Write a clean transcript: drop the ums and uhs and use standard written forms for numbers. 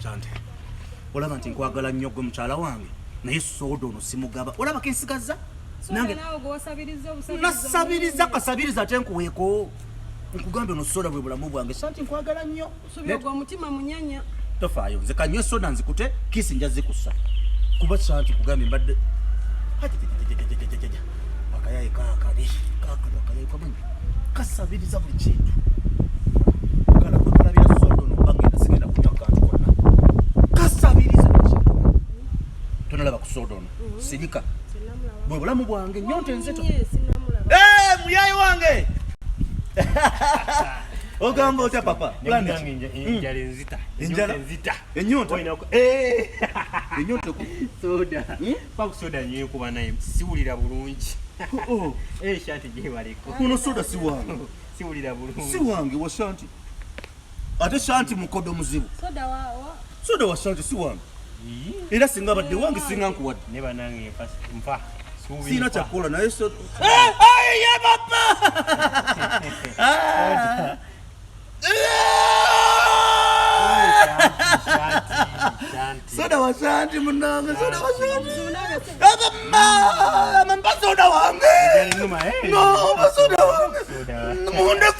Shanti. Olaba nti nkwagala nnyo gwe mukyala wange naye soda ono simugaba. Olaba kensigaza? Nange nawe go wasabiriza obusabiriza. Nasabiriza kasabiriza ate nkuweeko. Nkugambe ono soda bwe bulamu bwange. Shanti nkwagala nnyo. Subira gwa mutima munyanya. Tofaayo nze kanywe soda nzikute kisi njaze kussa. Kuba Shanti kugambe mbadde. Akayaye kakali. Kakali akayaye kamwe. Kasabiriza buli kintu. Kala ko tulabira soda ono bagenda sigenda kunywa kantu konna. Kasabiriza buli kintu. Tonalaba ku soda ono. Sirika. Bwe bulamu bwange nyonte nzeto. Muyayi wange. Ogamba otya papa? Enjala enzita. Enyonta. Enyonta ku soda. Pa soda nyo kuba naye siwulira bulungi. Shanti gye baliko. Kuno soda si wange. Siwulira bulungi. Si wange wa Shanti. Ate Shanti mukodo muzibu. Soda wa Shanti si wange. Era singa badde wange singa nkuwadde. Ne banange mpa. Sina chakula na yeso. Ya papa. Soda wa Shanti munanga, soda wa Shanti. Mama, soda wange. No, soda wange. Munde